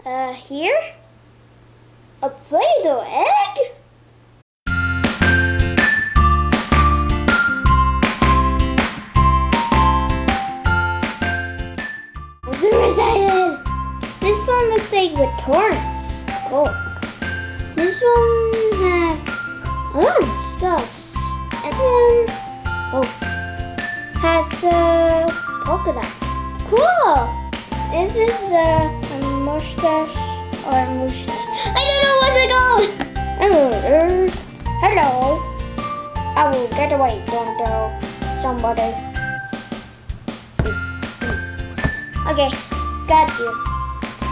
Here? A Play-Doh egg? I'm super excited! This one looks like with thorns. Cool. This one has a lot of stuff. This one, has polka dots. Cool! This is a mustache or a mustache. I don't know what's it called! Hello. I will get away, don't tell somebody. Okay, got you.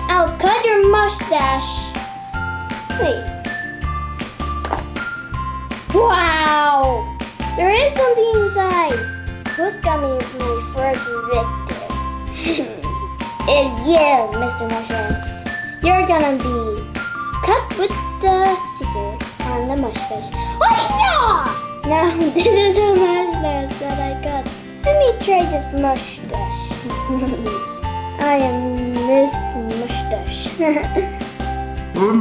I'll cut your mustache. Wait. Wow! There is something inside. Who's gonna be my first victim? It's you, Mr. Mustache. You're gonna be cut with the scissor on the mustache. Oh yeah! Now this is a mustache that I got. Let me try this mustache. I am Miss Mustache. Hello.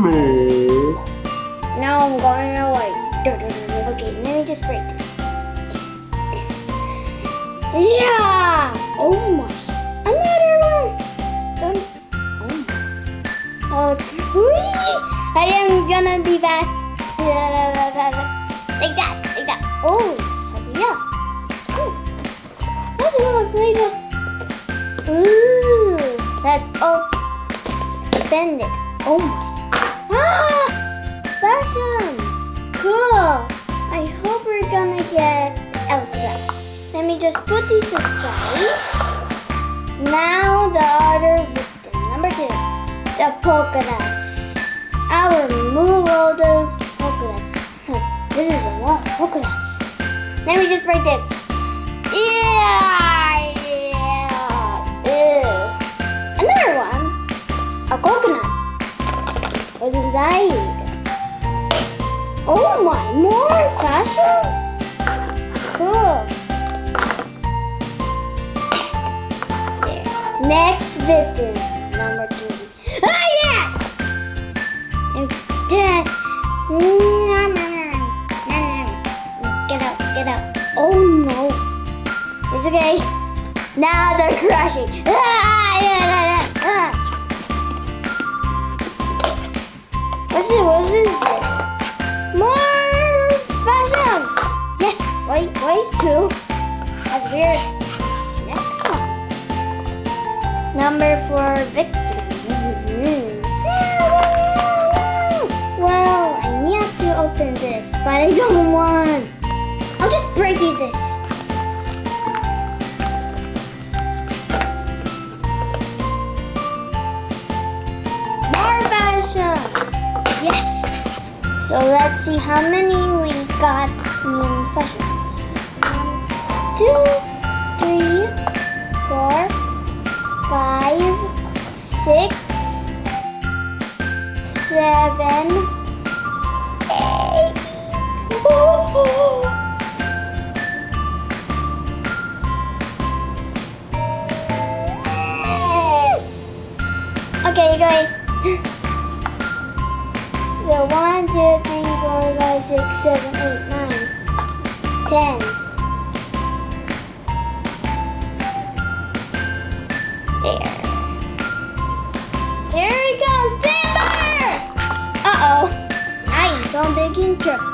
Now I'm going away. Okay, let me just break this. Yeah! Oh my! Another one! Don't. Oh my! Oh, I am gonna be fast. Take that! Take that! Oh, yeah. Oh, that's a lot of Play-Doh. Ooh, let's open it. Oh my! Ah! Fashems! Cool! I hope we're gonna get Elsa. Let me just put these aside. Now the other victim, number 2, the polka dots. I will remove all those polka dots. This is a lot of polka dots. Let me just break this. Yeah! Ew. Another one, a coconut. What's inside? Oh my, more Fashems? Cool. There. Next victim, number 3. Ah, yeah! And then, get out, get out. Oh no. It's okay. Now they're crashing. Ah, yeah. What's this? More Fashems! Yes, ways 2. That's weird. Next one. Number 4 victim. No. Well, I need to open this, but I don't want. I'll just break this. More Fashems! Yes! So let's see how many we got in Fashems. 1, 2, 3, 4, 5, 6, 7, 8. Okay, go ahead. So 1, 2, 3, 4, 5, 6, 7, 8, 9, 10. There. Here we go, Stamper! Uh-oh. I am so big in trouble.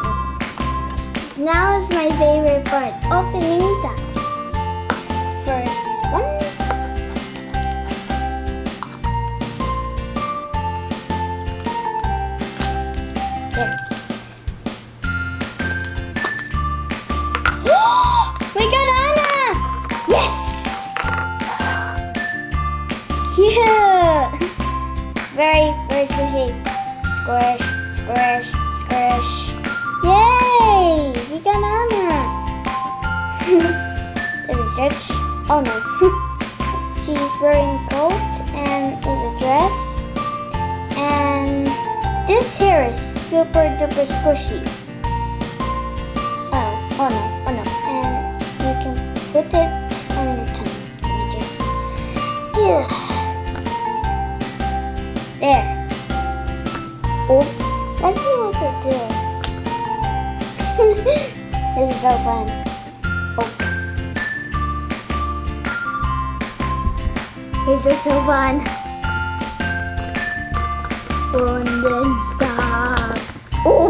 Now is my favorite part, opening time. First one. There. We got Anna! Yes! Cute! Very squishy. Squish, squish, squish. Yay! We got Anna! Is it stretch? Oh no. She's wearing a coat and is a dress. And this hair is super duper squishy. Oh no. And you can put it on your tongue. Let me just. There. Oh, let's see what to do. This is so fun. Oh. This is so fun. And then stop. Oh,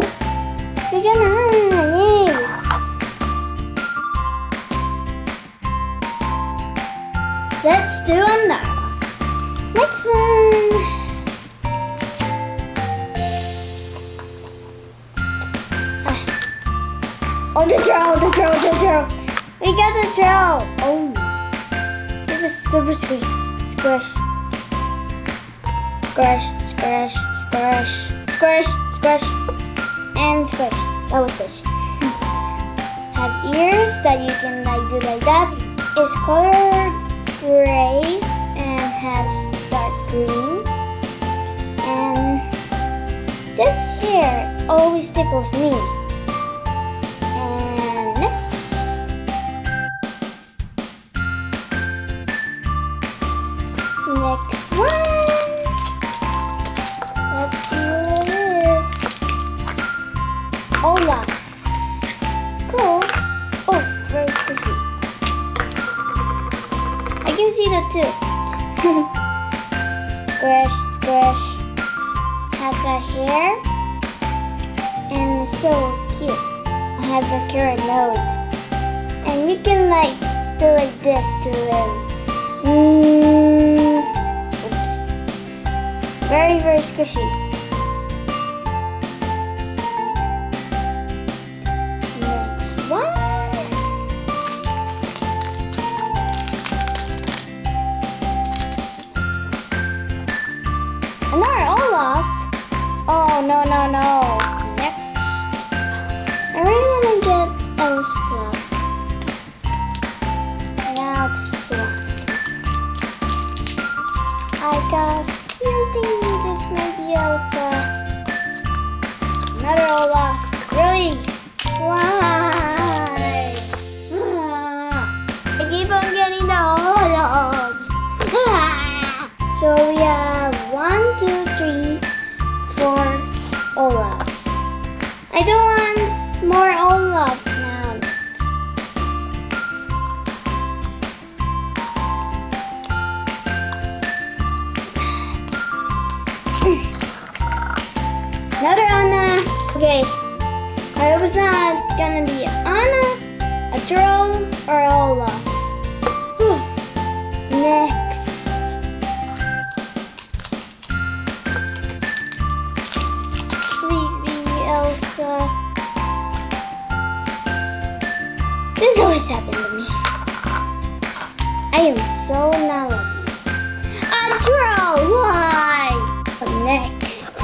we're gonna yay. Let's do another one. Next one. Oh, the drill. We got the drill. Oh my. This is super squishy. Squish. Squish, squish, squish, squish, squish, and squish. That was squish. Has ears that you can like do like that. It's color gray and has dark green. And this hair always tickles me. And next. Next one. Let's see what it is. Olaf. Cool. Oh, very squishy. I can see the tooth. Squish, squish. Has a hair and it's so cute. It has a carrot nose. And you can like do like this to live. Oops. Very, very squishy. Next one. Another Olaf. Oh, no. Next. I really want to get Elsa. Now this one. I got a feeling this might be Elsa. Another Olaf. Really? Why? I keep on getting the Olafs. So we have 1, 2, 3, 4 Olafs. I don't want more Olaf now. Another Anna. Okay. I hope it's not gonna be Anna, a troll, or Olaf. Next. Please be Elsa. This always happened to me. I am so not lucky. A troll! Why? Next.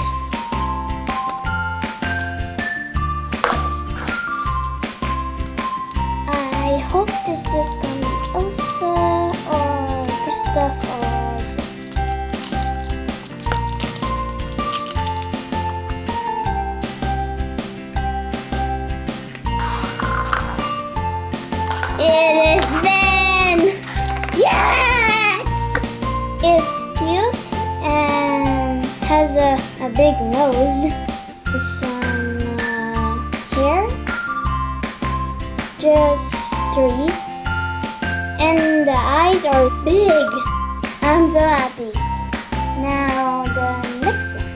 I hope this is gonna be Elsa or Kristoff or it is Ben! Yes! It's cute and has a big nose. Some hair. Just 3. And the eyes are big. I'm so happy. Now the next one.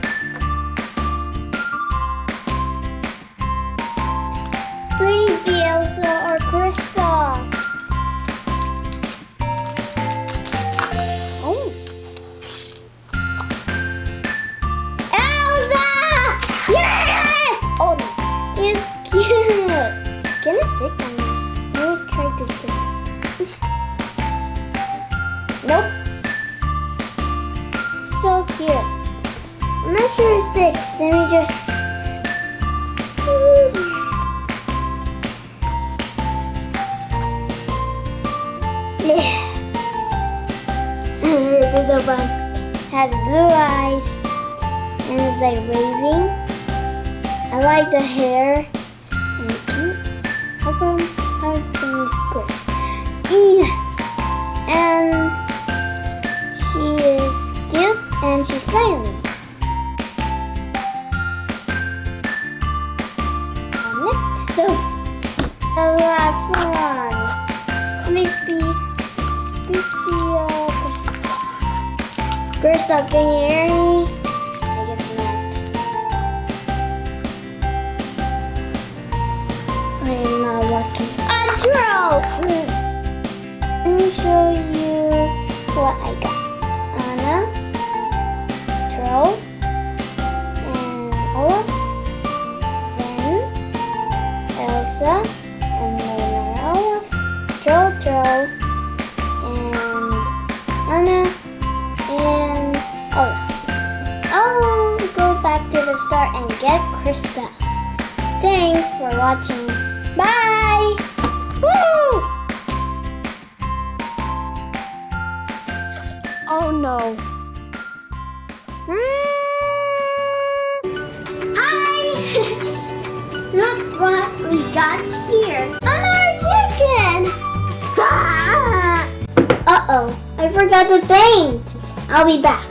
Please be Elsa or Kristoff. Oh. Elsa! Yes! Oh no. It's cute. Can I stick on this? Let me try to stick. Nope. So cute. I'm not sure it sticks. Let me just. This is so fun. Has blue eyes and it's like waving. I like the hair and cute. How can you squish? And she is cute and she's smiling. First up, Ernie. I guess not. I am not lucky. Intro! Let me show you what I got. Anna, Tro, and Olaf, Sven, Elsa, and another Olaf, Tro, and Anna, and Olaf. I'll go back to the start and get Krista. Thanks for watching. Bye! Woo! Oh no. Hi! Look what we got here. Another chicken! Ah! Uh-oh, I forgot to paint. I'll be back.